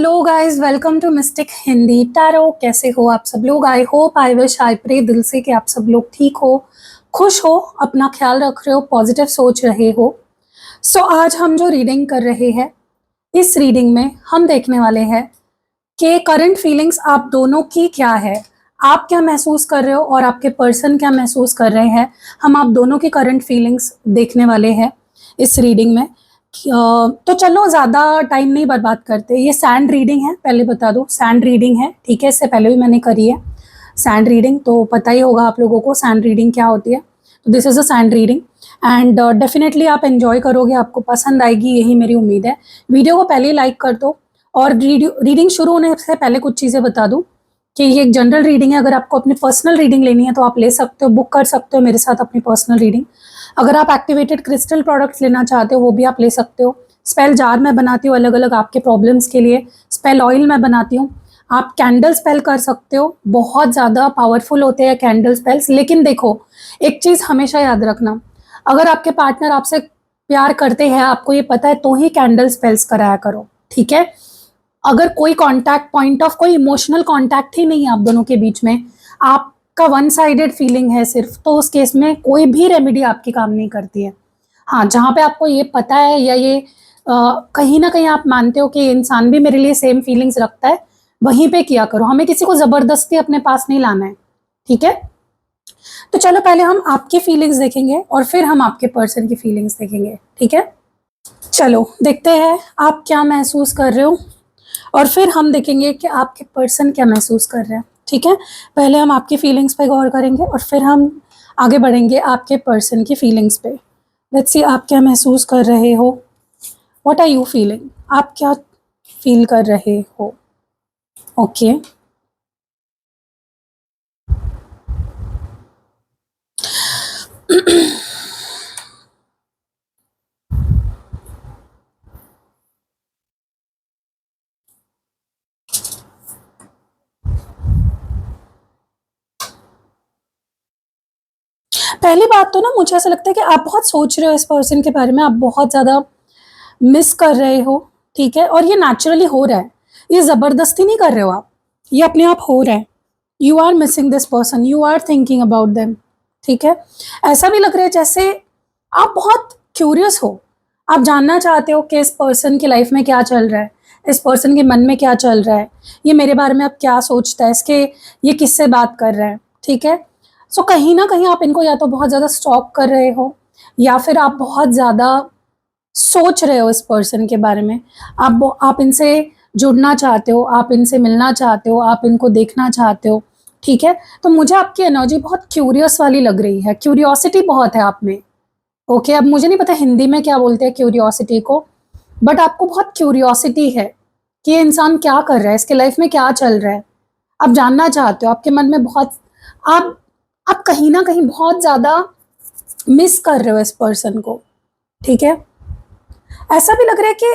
Hello guys, welcome to mystic Hindi tarot. कैसे हो आप सब लोग? I hope, I wish, I pray दिल से कि आप सब लोग ठीक हो, खुश हो, अपना ख्याल रख रहे हो, पॉजिटिव सोच रहे हो। आज हम जो रीडिंग कर रहे हैं, इस रीडिंग में हम देखने वाले हैं कि करंट फीलिंग्स आप दोनों की क्या है। आप क्या महसूस कर रहे हो और आपके पर्सन क्या महसूस कर रहे हैं। हम आप दोनों की करंट फीलिंग्स देखने वाले हैं इस रीडिंग में। तो चलो ज़्यादा टाइम नहीं बर्बाद करते। ये सैंड रीडिंग है, पहले बता दो, सैंड रीडिंग है, ठीक है। इससे पहले भी मैंने करी है सैंड रीडिंग, तो पता ही होगा आप लोगों को सैंड रीडिंग क्या होती है। तो this is a sand reading and definitely आप एंजॉय करोगे, आपको पसंद आएगी, यही मेरी उम्मीद है। वीडियो को पहले ही लाइक कर दो। और रीडिंग शुरू होने से पहले कुछ चीज़ें बता दूँ कि ये एक जनरल रीडिंग है। अगर आपको अपनी पर्सनल रीडिंग लेनी है तो आप ले सकते हो, बुक कर सकते हो मेरे साथ अपनी पर्सनल रीडिंग। अगर आप एक्टिवेटेड क्रिस्टल प्रोडक्ट्स लेना चाहते हो वो भी आप ले सकते हो। स्पेल जार मैं बनाती हूँ अलग अलग आपके प्रॉब्लम्स के लिए। स्पेल ऑयल मैं बनाती हूँ। आप कैंडल स्पेल कर सकते हो, बहुत ज़्यादा पावरफुल होते हैं कैंडल स्पेल्स। लेकिन देखो, एक चीज़ हमेशा याद रखना, अगर आपके पार्टनर आपसे प्यार करते हैं, आपको ये पता है, तो ही कैंडल स्पेल्स कराया करो, ठीक है। अगर कोई कॉन्टैक्ट पॉइंट ऑफ कोई इमोशनल कॉन्टैक्ट ही नहीं है आप दोनों के बीच में, आपका वन साइडेड फीलिंग है सिर्फ, तो उस केस में कोई भी रेमेडी आपकी काम नहीं करती है। हाँ, जहाँ पे आपको ये पता है या ये कहीं ना कहीं आप मानते हो कि ये इंसान भी मेरे लिए सेम फीलिंग्स रखता है, वहीं पे किया करो। हमें किसी को जबरदस्ती अपने पास नहीं लाना है, ठीक है। तो चलो पहले हम आपकी फीलिंग्स देखेंगे और फिर हम आपके पर्सन की फीलिंग्स देखेंगे, ठीक है। चलो देखते हैं आप क्या महसूस कर रहे हो और फिर हम देखेंगे कि आपके पर्सन क्या महसूस कर रहे हैं, ठीक है। पहले हम आपकी फीलिंग्स पे गौर करेंगे और फिर हम आगे बढ़ेंगे आपके पर्सन की फीलिंग्स पे। लेट्स सी आप क्या महसूस कर रहे हो। What are you feeling? आप क्या फील कर रहे हो? ओके पहली बात तो ना, मुझे ऐसा लगता है कि आप बहुत सोच रहे हो इस पर्सन के बारे में, आप बहुत ज़्यादा मिस कर रहे हो, ठीक है। और ये नेचुरली हो रहा है, ये ज़बरदस्ती नहीं कर रहे हो आप, ये अपने आप हो रहा है। You are missing this person, you are thinking about them, ठीक है। ऐसा भी लग रहा है जैसे आप बहुत क्यूरियस हो, आप जानना चाहते हो कि इस पर्सन की लाइफ में क्या चल रहा है, इस पर्सन के मन में क्या चल रहा है, ये मेरे बारे में अब क्या सोचता है, इसके ये किससे बात कर रहा है, ठीक है। कहीं ना कहीं आप इनको या तो बहुत ज़्यादा स्टॉक कर रहे हो या फिर आप बहुत ज़्यादा सोच रहे हो इस पर्सन के बारे में। आप इनसे जुड़ना चाहते हो, आप इनसे मिलना चाहते हो, आप इनको देखना चाहते हो, ठीक है। तो मुझे आपकी एनर्जी बहुत क्यूरियस वाली लग रही है, क्यूरियोसिटी बहुत है आप में। ओके, अब मुझे नहीं पता हिंदी में क्या बोलते हैं क्यूरियोसिटी को, बट आपको बहुत क्यूरियोसिटी है कि ये इंसान क्या कर रहा है, इसके लाइफ में क्या चल रहा है। आप जानना चाहते हो, आपके मन में बहुत, आप आप कहीं ना कहीं बहुत ज़्यादा मिस कर रहे हो इस पर्सन को, ठीक है। ऐसा भी लग रहा है कि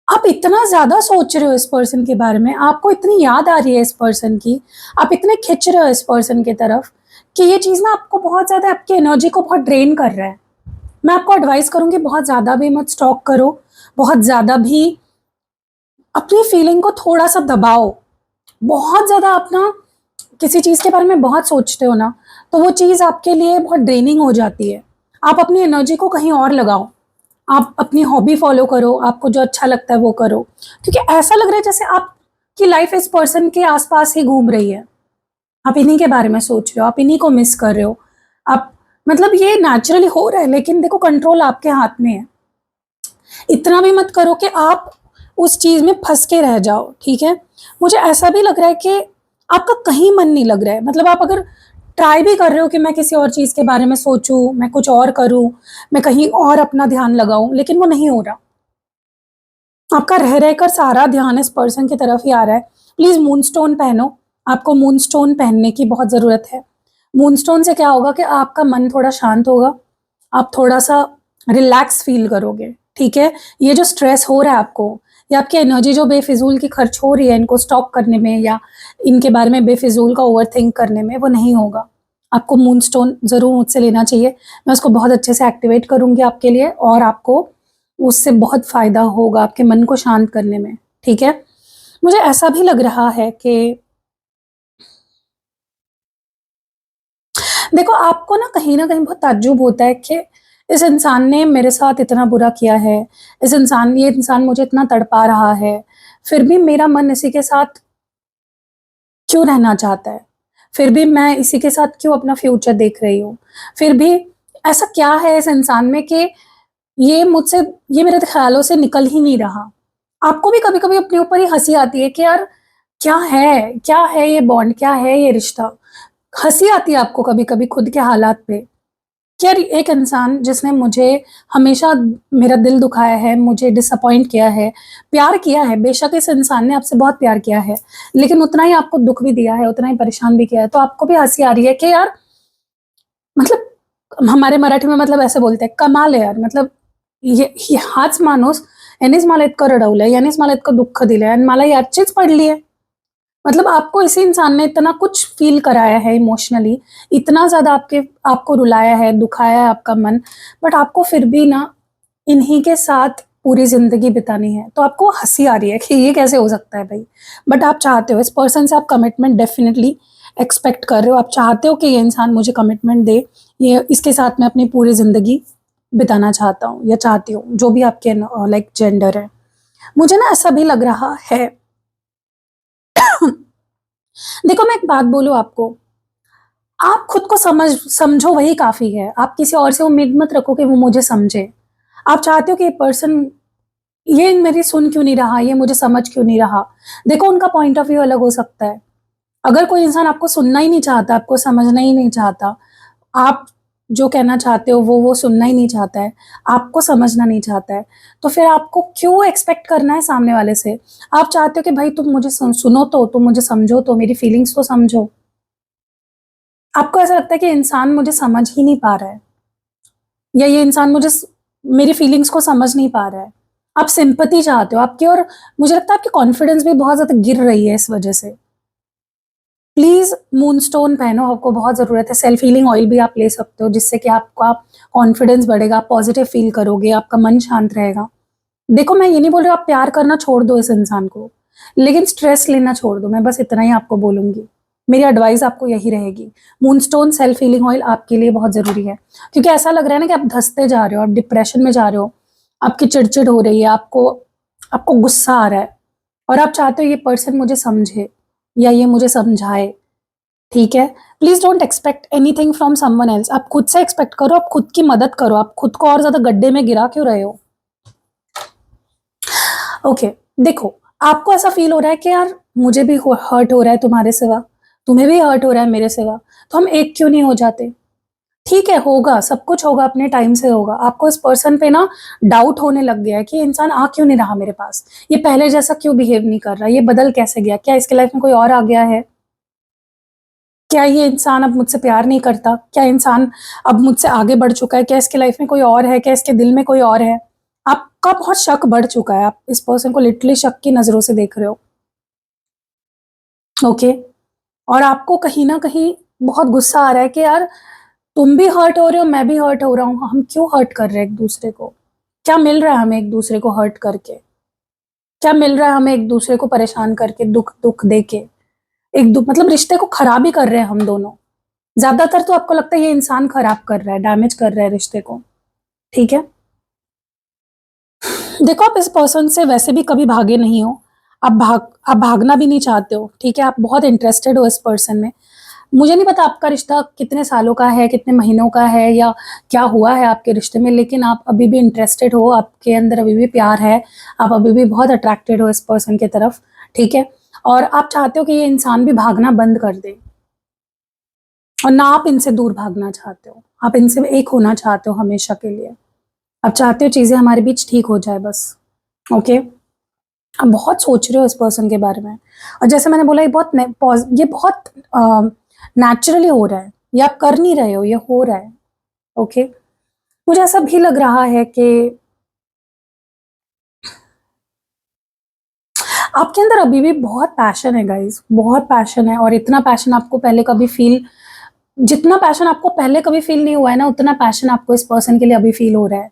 आप इतना ज़्यादा सोच रहे हो इस पर्सन के बारे में, आपको इतनी याद आ रही है इस पर्सन की, आप इतने खिंच रहे हो इस पर्सन की तरफ कि ये चीज़ ना आपको बहुत ज़्यादा, आपकी एनर्जी को बहुत ड्रेन कर रहा है। मैं आपको एडवाइस करूँगी, बहुत ज़्यादा भी मत स्टॉक करो, बहुत ज़्यादा भी अपनी फीलिंग को थोड़ा सा दबाओ। बहुत ज़्यादा अपना किसी चीज़ के बारे में बहुत सोचते हो ना, तो वो चीज़ आपके लिए बहुत ड्रेनिंग हो जाती है। आप अपनी एनर्जी को कहीं और लगाओ, आप अपनी हॉबी फॉलो करो, आपको जो अच्छा लगता है वो करो। क्योंकि ऐसा लग रहा है जैसे आपकी लाइफ इस पर्सन के आसपास ही घूम रही है, आप इन्हीं के बारे में सोच रहे हो, आप इन्हीं को मिस कर रहे हो। आप, मतलब ये नेचुरली हो रहा है, लेकिन देखो कंट्रोल आपके हाथ में है। इतना भी मत करो कि आप उस चीज़ में फंस के रह जाओ, ठीक है। मुझे ऐसा भी लग रहा है कि आपका कहीं मन नहीं लग रहा है। मतलब आप अगर ट्राई भी कर रहे हो कि मैं किसी और चीज़ के बारे में सोचूं, मैं कुछ और करूं, मैं कहीं और अपना ध्यान लगाऊं, लेकिन वो नहीं हो रहा। आपका रह रहकर सारा ध्यान इस पर्सन की तरफ ही आ रहा है। प्लीज़ मूनस्टोन पहनो, आपको मूनस्टोन पहनने की बहुत ज़रूरत है। मूनस्टोन से क्या होगा कि आपका मन थोड़ा शांत होगा, आप थोड़ा सा रिलैक्स फील करोगे, ठीक है। ये जो स्ट्रेस हो रहा है आपको, या आपकी एनर्जी जो बेफिजूल की खर्च हो रही है इनको स्टॉक करने में या इनके बारे में बेफिजूल का ओवरथिंक करने में, वो नहीं होगा। आपको मूनस्टोन ज़रूर मुझसे लेना चाहिए, मैं उसको बहुत अच्छे से एक्टिवेट करूँगी आपके लिए और आपको उससे बहुत फ़ायदा होगा आपके मन को शांत करने में, ठीक है। मुझे ऐसा भी लग रहा है कि देखो, आपको ना कहीं बहुत ताज्जुब होता है कि इस इंसान ने मेरे साथ इतना बुरा किया है, ये इंसान मुझे इतना तड़पा रहा है, फिर भी मेरा मन इसी के साथ क्यों रहना चाहता है? फिर भी मैं इसी के साथ क्यों अपना फ्यूचर देख रही हूँ? फिर भी ऐसा क्या है इस इंसान में कि ये मुझसे ये मेरे ख़्यालों से निकल ही नहीं रहा? आपको भी कभी-कभी अपने ऊपर ही हँसी आती है कि यार क्या है? क्या है ये बॉन्ड? क्या है ये रिश्ता? हँसी आती है आपको कभी-कभी खुद के हालात पे कि यार एक इंसान जिसने मुझे हमेशा मेरा दिल दुखाया है, मुझे डिसअपॉइंट किया है, प्यार किया है, बेशक इस इंसान ने आपसे बहुत प्यार किया है, लेकिन उतना ही आपको दुःख भी दिया है, उतना ही परेशान भी किया है, तो आपको भी हँसी आ रही है कि यार मतलब हमारे मराठी में मतलब ऐसे बोलते हैं, कमाल आहे यार, मतलब हाच माणूस यानेच मला इतकं रडवलंय, यानेच मला इतकं दुःख दिलंय आणि मला याचीच पडली आहे. मतलब आपको इसी इंसान ने इतना कुछ फ़ील कराया है इमोशनली, इतना ज़्यादा आपको रुलाया है, दुखाया है आपका मन, बट आपको फिर भी ना इन्हीं के साथ पूरी ज़िंदगी बितानी है। तो आपको हँसी आ रही है कि ये कैसे हो सकता है भई? बट आप चाहते हो, इस पर्सन से आप कमिटमेंट डेफ़िनिटली एक्सपेक्ट कर रहे हो। आप चाहते हो कि ये इंसान मुझे कमिटमेंट दे, ये इसके साथ मैं अपनी पूरी ज़िंदगी बिताना चाहता हूँ या चाहती हूँ, जो भी आपके लाइक जेंडर है। मुझे ना ऐसा भी लग रहा है देखो, मैं एक बात बोलूँ आपको, आप खुद को समझो वही काफ़ी है। आप किसी और से उम्मीद मत रखो कि वो मुझे समझे। आप चाहते हो कि ये पर्सन ये मेरी सुन क्यों नहीं रहा, ये मुझे समझ क्यों नहीं रहा? देखो, उनका पॉइंट ऑफ व्यू अलग हो सकता है। अगर कोई इंसान आपको सुनना ही नहीं चाहता, आपको समझना ही नहीं चाहता, आप जो कहना चाहते हो वो सुनना ही नहीं चाहता है, आपको समझना नहीं चाहता है, तो फिर आपको क्यों एक्सपेक्ट करना है सामने वाले से? आप चाहते हो कि भाई तुम मुझे सुनो तो, तुम मुझे समझो तो, मेरी फीलिंग्स तो समझो। आपको ऐसा लगता है कि इंसान मुझे समझ ही नहीं पा रहा है या ये इंसान मेरी फीलिंग्स को समझ नहीं पा रहा है। आप सिंपैथी चाहते हो आपकी, और मुझे लगता है आपकी कॉन्फिडेंस भी बहुत ज़्यादा गिर रही है इस वजह से। प्लीज़ मूनस्टोन पहनो, आपको बहुत ज़रूरत है। सेल्फ हीलिंग ऑयल भी आप ले सकते हो, जिससे कि आपका कॉन्फिडेंस बढ़ेगा, आप पॉजिटिव फ़ील करोगे, आपका मन शांत रहेगा। देखो, मैं ये नहीं बोल रही हूँ आप प्यार करना छोड़ दो इस इंसान को, लेकिन स्ट्रेस लेना छोड़ दो, मैं बस इतना ही आपको बोलूँगी। मेरी एडवाइस आपको यही रहेगी। मूनस्टोन सेल्फ हीलिंग ऑयल आपके लिए बहुत ज़रूरी है, क्योंकि ऐसा लग रहा है ना कि आप धँसते जा रहे हो, आप डिप्रेशन में जा रहे हो, आपकी चिड़चिड़ हो रही है, आपको आपको गुस्सा आ रहा है और आप चाहते हो ये पर्सन मुझे समझे या ये मुझे समझाए, ठीक है? Please don't expect anything from someone else. आप खुद से एक्सपेक्ट करो, आप खुद की मदद करो, आप खुद को और ज़्यादा गड्ढे में गिरा क्यों रहे हो? ओके, देखो, आपको ऐसा फ़ील हो रहा है कि यार मुझे भी हो हर्ट हो रहा है तुम्हारे सिवा, तुम्हें भी हर्ट हो रहा है मेरे सिवा, तो हम एक क्यों नहीं हो जाते? ठीक है, होगा, सब कुछ होगा, अपने टाइम से होगा। आपको इस पर्सन पे ना डाउट होने लग गया है कि ये इंसान आ क्यों नहीं रहा मेरे पास? ये पहले जैसा क्यों बिहेव नहीं कर रहा? ये बदल कैसे गया? क्या इसकी लाइफ़ में कोई और आ गया है? क्या ये इंसान अब मुझसे प्यार नहीं करता? क्या इंसान अब मुझसे आगे बढ़ चुका है? क्या इसकी लाइफ़ में कोई और है? क्या इसके दिल में कोई और है? आपका बहुत शक बढ़ चुका है, आप इस पर्सन को लिटरली शक की नज़रों से देख रहे हो, ओके? और आपको कहीं न कहीं बहुत गुस्सा आ रहा है कि यार तुम भी हर्ट हो रहे हो, मैं भी हर्ट हो रहा हूँ, हम क्यों हर्ट कर रहे हैं एक-दूसरे को? क्या मिल रहा है हमें एक-दूसरे को हर्ट करके? क्या मिल रहा है हमें एक-दूसरे को परेशान करके, दुःख दे के? मतलब रिश्ते को खराब ही कर रहे हैं हम दोनों। ज़्यादातर तो आपको लगता है ये इंसान खराब कर रहा है, डैमेज कर रहा है रिश्ते को, ठीक है? देखो, आप इस पर्सन से वैसे भी कभी भागे नहीं हो, आप भागना भी नहीं चाहते हो, ठीक है? आप बहुत इंटरेस्टेड हो इस पर्सन में। मुझे नहीं पता आपका रिश्ता कितने सालों का है, कितने महीनों का है या क्या हुआ है आपके रिश्ते में, लेकिन आप अभी भी इंटरेस्टेड हो, आपके अंदर अभी भी प्यार है, आप अभी भी बहुत अट्रैक्टेड हो इस पर्सन की तरफ, ठीक है? और आप चाहते हो कि ये इंसान भी भागना बंद कर दे और ना आप इनसे दूर भागना चाहते हो, आप इनसे एक होना चाहते हो हमेशा के लिए। आप चाहते हो चीज़ें हमारे बीच ठीक हो जाए बस, ओके? आप बहुत सोच रहे हो इस पर्सन के बारे में और जैसे मैंने बोला ये बहुत नेचुरली हो रहा है, ये आप कर नहीं रहे हो, ये हो रहा है, ओके? मुझे ऐसा भी लग रहा है कि आपके अंदर अभी भी बहुत पैशन है गाइज़, बहुत पैशन है और इतना पैशन आपको पहले कभी फ़ील जितना पैशन आपको पहले कभी फ़ील नहीं हुआ है ना, उतना पैशन आपको इस पर्सन के लिए अभी फ़ील हो रहा है।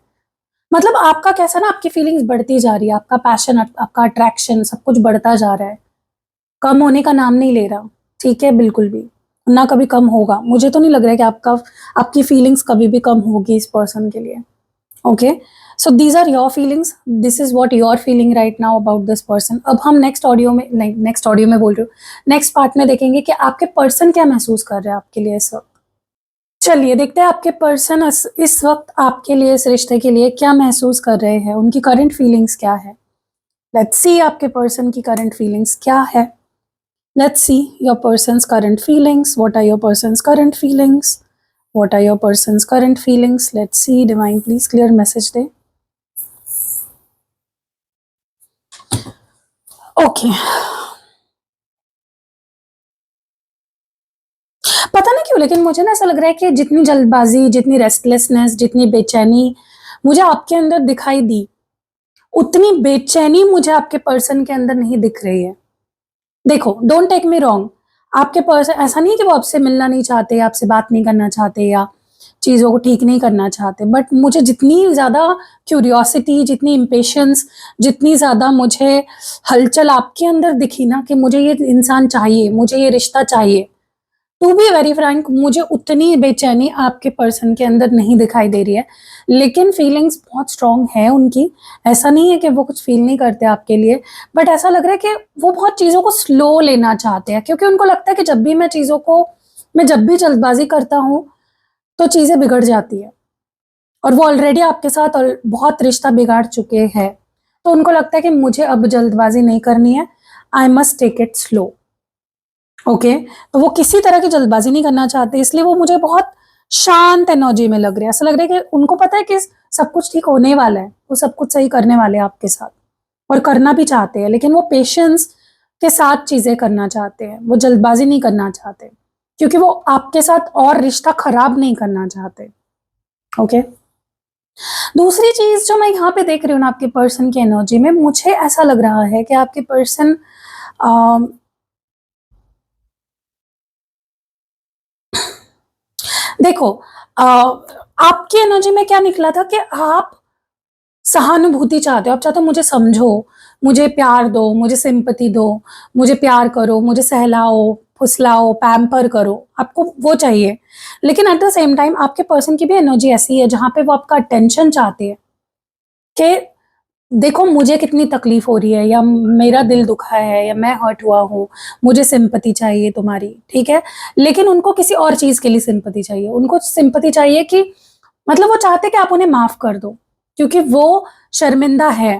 मतलब आपका कैसा ना, आपकी फीलिंग्स बढ़ती जा रही है, आपका पैशन, आपका अट्रैक्शन सब कुछ बढ़ता जा रहा है, कम होने का नाम नहीं ले रहा, ठीक है, बिल्कुल भी, ना कभी कम होगा। मुझे तो नहीं लग रहा है कि आपकी फीलिंग्स कभी भी कम होगी इस पर्सन के लिए। Okay, so these are your feelings, this is what you are feeling right now about this person. अब हम नेक्स्ट ऑडियो में बोल रही हूँ, नेक्स्ट पार्ट में देखेंगे कि आपके पर्सन क्या महसूस कर रहे हैं आपके लिए इस वक्त। चलिए देखते हैं आपके पर्सन इस वक्त आपके लिए, इस रिश्ते के लिए क्या महसूस कर रहे हैं, उनकी करंट फीलिंग्स क्या है। लेट्स सी आपके पर्सन की करंट फीलिंग्स क्या है। Let's see your person's current feelings. What are your person's current feelings? What are your person's current feelings? Let's see. Divine, please clear message they. Okay. पता नहीं क्यों, लेकिन मुझे ना ऐसा लग रहा है कि जितनी जल्दबाजी, जितनी रेस्टलेसनेस, जितनी बेचैनी मुझे आपके अंदर दिखाई दी, उतनी बेचैनी मुझे आपके पर्सन के अंदर नहीं दिख रही है। देखो, डोंट टेक मी रॉन्ग, आपके पर्सन ऐसा नहीं है कि वो आपसे मिलना नहीं चाहते, आपसे बात नहीं करना चाहते या चीज़ों को ठीक नहीं करना चाहते, बट मुझे जितनी ज़्यादा क्यूरियोसिटी, जितनी इम्पेशंस, जितनी ज़्यादा मुझे हलचल आपके अंदर दिखी ना कि मुझे ये इंसान चाहिए, मुझे ये रिश्ता चाहिए, टू बी वेरी फ्रैंक मुझे उतनी बेचैनी आपके पर्सन के अंदर नहीं दिखाई दे रही है। लेकिन फीलिंग्स बहुत स्ट्रांग है उनकी, ऐसा नहीं है कि वो कुछ फील नहीं करते आपके लिए, बट ऐसा लग रहा है कि वो बहुत चीज़ों को स्लो लेना चाहते हैं, क्योंकि उनको लगता है कि मैं जब भी जल्दबाजी करता हूँ तो चीज़ें बिगड़ जाती है, और वो ऑलरेडी आपके साथ और बहुत रिश्ता बिगाड़ चुके हैं, तो उनको लगता है कि मुझे अब जल्दबाजी नहीं करनी है, I must take it slow. Okay, तो वो किसी तरह की जल्दबाजी नहीं करना चाहते, इसलिए वो मुझे बहुत शांत एनर्जी में लग रहे हैं। ऐसा लग रहा है कि उनको पता है कि सब कुछ ठीक होने वाला है, वो सब कुछ सही करने वाले हैं आपके साथ, और करना भी चाहते हैं, लेकिन वो पेशेंस के साथ चीज़ें करना चाहते हैं, वो जल्दबाजी नहीं करना चाहते, क्योंकि वो आपके साथ और रिश्ता खराब नहीं करना चाहते। ओके, दूसरी चीज़ जो मैं यहाँ पे देख रही हूँ ना आपके पर्सन की एनर्जी में, मुझे ऐसा लग रहा है कि आपके पर्सन देखो, आपकी एनर्जी में क्या निकला था कि आप सहानुभूति चाहते हो, आप चाहते हो मुझे समझो, मुझे प्यार दो, मुझे सिंपैथी दो, मुझे प्यार करो, मुझे सहलाओ, फुसलाओ, पैम्पर करो, आपको वो चाहिए। लेकिन एट द सेम टाइम आपके पर्सन की भी एनर्जी ऐसी है जहाँ पे वो आपका अटेंशन चाहते हैं कि देखो मुझे कितनी तकलीफ हो रही है, या मेरा दिल दुखा है, या मैं हर्ट हुआ हूँ, मुझे सिंपैथी चाहिए तुम्हारी, ठीक है। लेकिन उनको किसी और चीज़ के लिए सिंपैथी चाहिए, उनको सिंपैथी चाहिए कि मतलब वो चाहते कि आप उन्हें माफ़ कर दो, क्योंकि शर्मिंदा है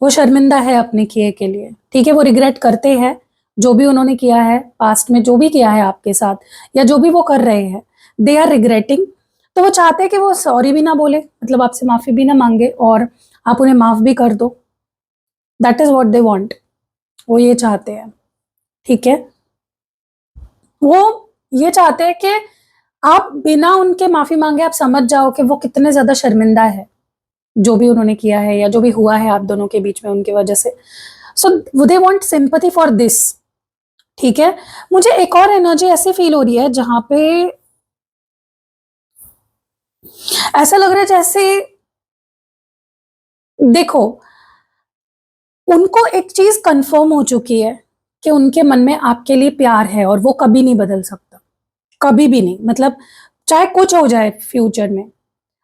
वो शर्मिंदा है अपने किए के लिए, ठीक है। वो रिग्रेट करते हैं जो भी उन्होंने किया है पास्ट में, जो भी किया है आपके साथ, या जो भी वो कर रहे हैं, दे आर रिग्रेटिंग। तो वो चाहते हैं कि वो सॉरी भी ना बोले, मतलब आपसे माफ़ी भी ना मांगे, और आप उन्हें माफ़ भी कर दो। That is what they want, वो ये चाहते हैं, ठीक है। वो ये चाहते हैं कि आप बिना उनके माफ़ी मांगे आप समझ जाओ कि वो कितने ज़्यादा शर्मिंदा है, जो भी उन्होंने किया है या जो भी हुआ है आप दोनों के बीच में उनकी वजह से। So they want sympathy for this, ठीक है। मुझे एक और एनर्जी ऐसी फील हो रही है जहां पे ऐसा लग रहा है जैसे, देखो, उनको एक चीज कंफर्म हो चुकी है कि उनके मन में आपके लिए प्यार है, और वो कभी नहीं बदल सकता, कभी भी नहीं, मतलब चाहे कुछ हो जाए फ्यूचर में,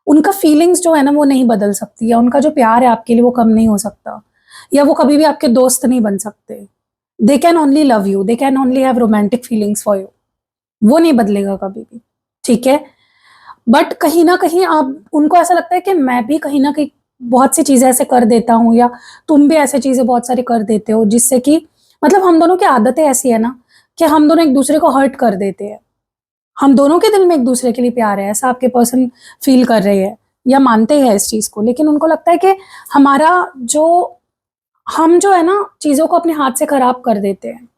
उनका फीलिंग्स जो है ना वो नहीं बदल सकती, या उनका जो प्यार है आपके लिए वो कम नहीं हो सकता, या वो कभी भी आपके दोस्त नहीं बन सकते। They can only love you, they can only have romantic feelings for you, वो नहीं बदलेगा कभी भी, ठीक है। बट कहीं ना कहीं आप उनको ऐसा लगता है कि मैं भी कहीं ना कहीं बहुत सी चीजें ऐसे कर देता हूँ, या तुम भी ऐसे चीजें बहुत सारी कर देते हो, जिससे कि मतलब हम दोनों की आदतें ऐसी है ना कि हम दोनों एक दूसरे को हर्ट कर देते हैं, हम दोनों के दिल में एक दूसरे के लिए प्यार है, ऐसा आपके पर्सन फील कर रहे हैं या मानते हैं इस चीज को, लेकिन उनको लगता है कि हमारा जो हम जो है ना चीजों को अपने हाथ से खराब कर देते हैं,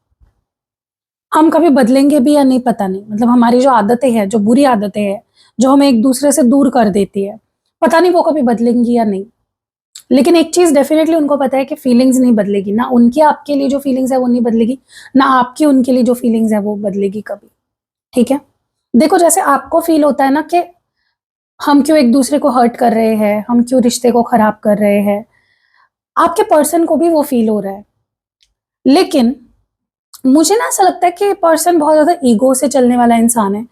हम कभी बदलेंगे भी या नहीं पता नहीं, मतलब हमारी जो आदतें हैं, जो बुरी आदतें हैं, जो हमें एक दूसरे से दूर कर देती है, पता नहीं वो कभी बदलेंगी या नहीं। लेकिन एक चीज डेफिनेटली उनको पता है कि फीलिंग्स नहीं बदलेगी, ना उनकी आपके लिए जो फीलिंग्स है वो नहीं बदलेगी, ना आपकी उनके लिए जो फीलिंग्स है वो बदलेगी कभी, ठीक है। देखो, जैसे आपको फील होता है ना कि हम क्यों एक दूसरे को हर्ट कर रहे हैं, हम क्यों रिश्ते को खराब कर रहे हैं। आपके पर्सन को भी वो फील हो रहा है, लेकिन मुझे ना ऐसा लगता है कि पर्सन बहुत ज़्यादा ईगो से चलने वाला इंसान है।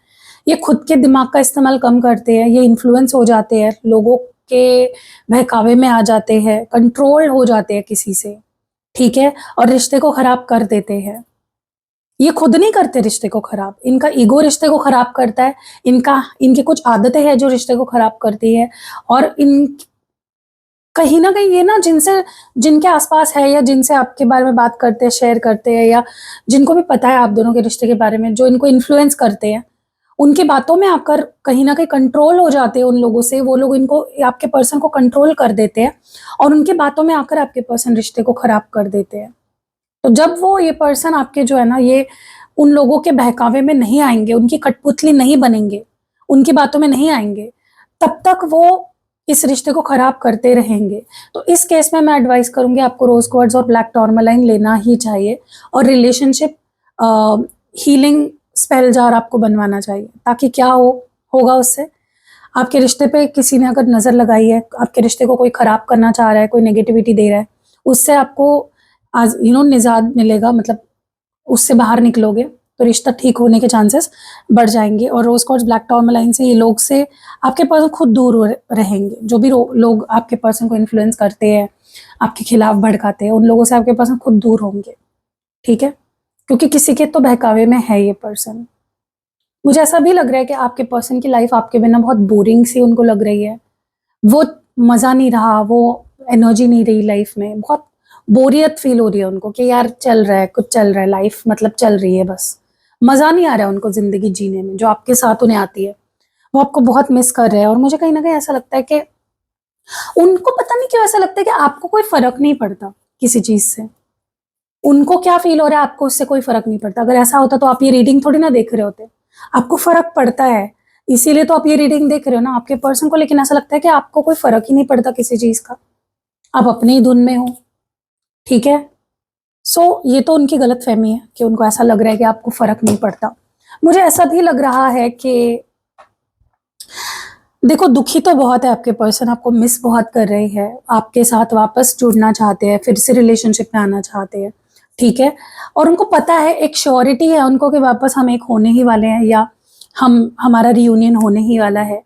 ये खुद के दिमाग का इस्तेमाल कम करते हैं, ये इन्फ्लुएंस हो जाते हैं, लोगों के बहकावे में आ जाते हैं, कंट्रोल हो जाते हैं किसी से, ठीक है? और रिश्ते को खराब कर देते हैं। ये खुद नहीं करते रिश्ते को खराब, इनका ईगो रिश्ते को खराब करता है, इनकी कुछ आदतें हैं जो रिश्ते को खराब करती है, और इन कहीं न कहीं ये ना जिनके आस-पास है या जिनसे आपके बारे में बात करते हैं, शेयर करते हैं, या जिनको भी पता है आप दोनों के रिश्ते के बारे में, जो इनको इन्फ्लुएंस करते हैं, उनकी बातों में आकर कहीं न कहीं कंट्रोल हो जाते हैं उन लोगों से, वो लोग इनको आपके पर्सन को कंट्रोल कर देते हैं, और उनकी बातों में आकर आपके पर्सन रिश्ते को खराब कर देते हैं। तो जब वो ये पर्सन आपके जो है ना, ये उन लोगों के बहकावे में नहीं आएँगे, उनकी कठपुतली नहीं बनेंगे, उनकी बातों में नहीं आएँगे, तब तक वो इस रिश्ते को खराब करते रहेंगे। तो इस केस में मैं एडवाइस करूँगी आपको रोज़ क्वार्ट्ज़ और ब्लैक टूरमैलाइन लेना ही चाहिए, और रिलेशनशिप हीलिंग स्पेल जार आपको बनवाना चाहिए, ताकि क्या होगा उससे, आपके रिश्ते पे किसी ने अगर नज़र लगाई है, आपके रिश्ते को कोई खराब करना चाह रहा है, कोई नेगेटिविटी दे रहा है, उससे आपको आज निजात मिलेगा, मतलब उससे बाहर निकलोगे, तो रिश्ता ठीक होने के चांसेस बढ़ जाएँगे। और रोज़ क्वार्ट्ज़ ब्लैक टूरमैलाइन से ये लोग से आपके पर्सन खुद दूर हो रहेंगे। जो भी लोग आपके पर्सन को इन्फ्लुएंस करते हैं, आपके खिलाफ भड़काते हैं, उन लोगों से आपके पर्सन खुद दूर होंगे, ठीक है? क्योंकि किसी के तो बहकावे में है ये पर्सन। मुझे ऐसा भी लग रहा है कि आपके पर्सन की लाइफ आपके बिना बहुत बोरिंग सी उनको लग रही है। वो मज़ा नहीं रहा, वो एनर्जी नहीं रही लाइफ में, बहुत बोरियत फ़ील हो रही है उनको कि यार चल रहा है, कुछ चल रहा है, लाइफ मतलब चल रही है बस। मज़ा नहीं आ रहा है उनको ज़िंदगी जीने में, जो आपके साथ उन्हें आती है। वो आपको बहुत मिस कर रहे हैं, और मुझे कहीं न कहीं ऐसा लगता है कि उनको पता नहीं क्यों ऐसा लगता है कि आपको कोई फ़र्क नहीं पड़ता किसी चीज़ से। उनको क्या फ़ील हो रहा है, आपको उससे कोई फ़र्क नहीं पड़ता। अगर ऐसा होता तो आप ये रीडिंग थोड़ी ना देख रहे होते। आपको फ़र्क पड़ता है, इसीलिए तो आप ये रीडिंग देख रहे हो ना आपके पर्सन को, लेकिन ऐसा लगता है कि आपको कोई फ़र्क ही नहीं पड़ता किसी चीज़ का। आप अपनी ही धुन में हो, ठीक है? ये तो उनकी गलतफ़हमी है कि उनको ऐसा लग रहा है कि आपको फ़र्क नहीं पड़ता। मुझे ऐसा भी लग रहा है कि देखो, दुखी तो बहुत है आपके पर्सन, आपको मिस बहुत कर रहे हैं, आपके साथ वापस जुड़ना चाहते हैं, फिर से रिलेशनशिप में आना चाहते हैं, ठीक है? और उनको पता है, एक श्योरिटी है उनको कि वापस हम एक होने ही वाले हैं, या हमारा रियूनियन होने ही वाला है।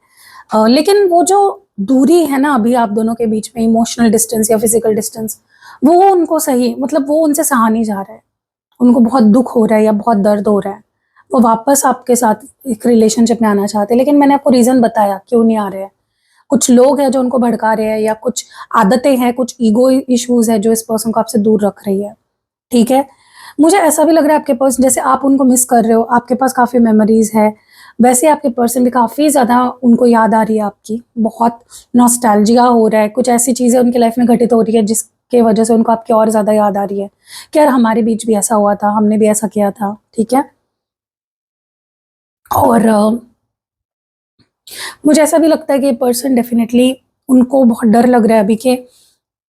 लेकिन वो जो दूरी है ना अभी आप दोनों के बीच में, इमोशनल डिस्टेंस या फिज़िकल डिस्टेंस, वो उनको सही मतलब वो उनसे सहा नहीं जा रहा है। उनको बहुत दुःख हो रहा है या बहुत दर्द हो रहा है। वो वापस आपके साथ एक रिलेशनशिप में आना चाहते हैं, लेकिन मैंने आपको रीज़न बताया क्यों नहीं आ रहे हैं। कुछ लोग हैं जो उनको भड़का रहे हैं, या कुछ आदतें हैं, कुछ ईगो इश्यूज़ है जो इस पर्सन को आपसे दूर रख रही है, ठीक है? मुझे ऐसा भी लग रहा है आपके पर्सन, जैसे आप उनको मिस कर रहे हो, आपके पास काफ़ी मेमोरीज़ है, वैसे आपके पर्सन भी काफ़ी ज़्यादा उनको याद आ रही है आपकी, बहुत नॉस्टैल्जिया हो रहा है, कुछ ऐसी चीज़ें उनकी लाइफ़ में घटित हो रही है जिसकी वजह से उनको आपकी और ज़्यादा याद आ रही है कि यार हमारे बीच भी ऐसा हुआ था, हमने भी ऐसा किया था, ठीक है? और मुझे ऐसा भी लगता है कि ये पर्सन डेफ़िनेटली, उनको बहुत डर लग रहा है अभी कि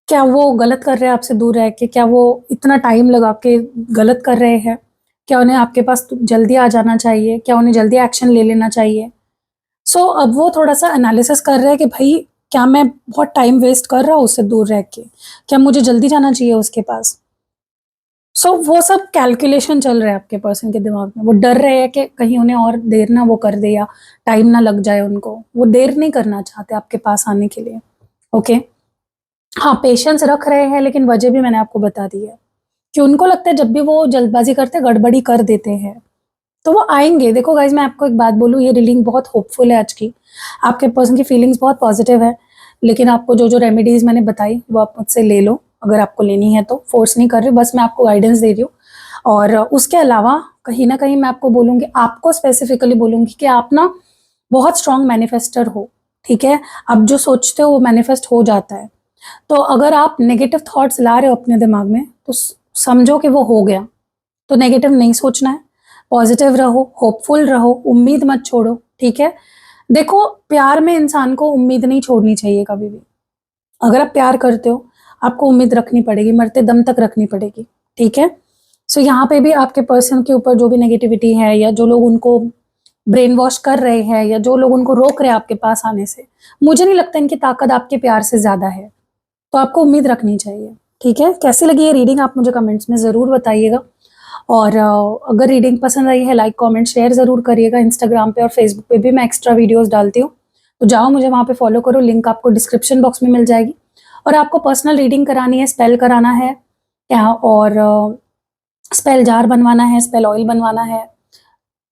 क्या वो गलत कर रहे हैं आपसे दूर रह के? क्या वो इतना टाइम लगा के गलत कर रहे हैं? क्या उन्हें आपके पास जल्दी आ जाना चाहिए? क्या उन्हें जल्दी एक्शन ले लेना चाहिए? अब वो थोड़ा-सा एनालिसिस कर रहे हैं कि भई क्या मैं बहुत टाइम वेस्ट कर रहा हूँ उससे दूर रह के? क्या मुझे जल्दी जाना चाहिए उसके पास? वो सब कैलकुलेशन चल रहा है आपके पर्सन के दिमाग में। वो डर रहे हैं कि कहीं उन्हें और देर ना वो कर दे, या टाइम ना लग जाए उनको। वो देर नहीं करना चाहते आपके पास आने के लिए, ओके? हाँ, पेशेंस रख रहे हैं, लेकिन वजह भी मैंने आपको बता दी है कि उनको लगता है जब भी वो जल्दबाज़ी करते हैं, गड़बड़ी कर देते हैं, तो वो आएँगे। देखो गाइज़, मैं आपको एक बात बोलूँ, ये रीडिंग बहुत होपफुल है आज की। आपके पर्सन की फीलिंग्स बहुत पॉज़िटिव है, लेकिन आपको जो-जो रेमेडीज़ मैंने बताई, वो आप मुझसे ले लो, अगर आपको लेनी है तो। फ़ोर्स नहीं कर रही हूँ, बस मैं आपको गाइडेंस दे रही हूँ। और उसके अलावा कहीं न कहीं मैं आपको बोलूँगी, आपको स्पेसिफ़िकली बोलूँगी कि आप ना बहुत स्ट्रॉन्ग मैनिफेस्टर हो, ठीक है? आप जो सोचते हो वो मैनिफेस्ट हो जाता है। तो अगर आप नेगेटिव थॉट्स ला रहे हो अपने दिमाग में, तो समझो कि वो हो गया। तो नेगेटिव नहीं सोचना है, पॉजिटिव रहो, होपफुल रहो, उम्मीद मत छोड़ो, ठीक है? देखो, प्यार में इंसान को उम्मीद नहीं छोड़नी चाहिए कभी भी। अगर आप प्यार करते हो, आपको उम्मीद रखनी पड़ेगी, मरते दम तक रखनी पड़ेगी, ठीक है? यहाँ पे भी आपके पर्सन के ऊपर जो भी नेगेटिविटी है, या जो लोग उनको ब्रेन वॉश कर रहे हैं या जो लोग उनको रोक रहे हैं आपके पास आने से, मुझे नहीं लगता इनकी ताकत आपके प्यार से ज़्यादा है। तो आपको उम्मीद रखनी चाहिए, ठीक है? कैसी लगी ये रीडिंग आप मुझे कमेंट्स में ज़रूर बताइएगा। और अगर रीडिंग पसंद आई है, लाइक, कमेंट, शेयर ज़रूर करिएगा। इंस्टाग्राम पे और फेसबुक पे भी मैं एक्स्ट्रा वीडियोस डालती हूँ, तो जाओ मुझे वहाँ पे फॉलो करो, लिंक आपको डिस्क्रिप्शन बॉक्स में मिल जाएगी। और आपको पर्सनल रीडिंग करानी है, स्पेल कराना है क्या, और स्पेल जार बनवाना है, स्पेल ऑयल बनवाना है,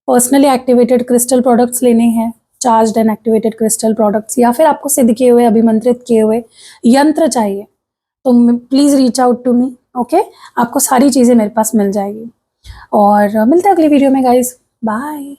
पर्सनली एक्टिवेटेड क्रिस्टल प्रोडक्ट्स लेने हैं, charged and activated crystal products, या फिर आपको सिद्ध किए हुए, अभिमंत्रित किए हुए यंत्र चाहिए, तो please reach out to me, okay? आपको सारी चीज़ें मेरे पास मिल जाएगी। और मिलते हैं अगली वीडियो में गाइस, बाय।